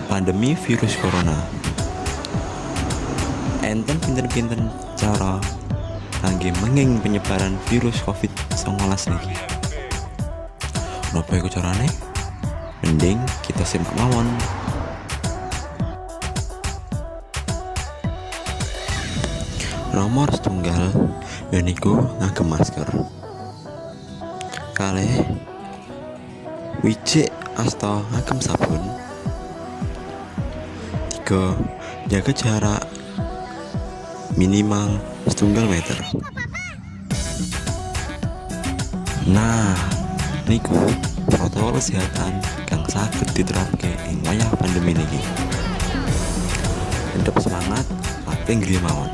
pandemi virus corona. Enten pinten-pinten cara kangge menging penyebaran virus COVID-19 niki. Napa iku carane? Mending kita simak mawon. Nomor setunggal yaiku ngagem masker. Kalih wijik asta ngagem sabun. 3. Jaga jarak minimal 1,5 meter. Nah, niku protokol kesehatan kang saged diterapke ing wayah pandemi niki. Tetep semangat, ate nggih mawon.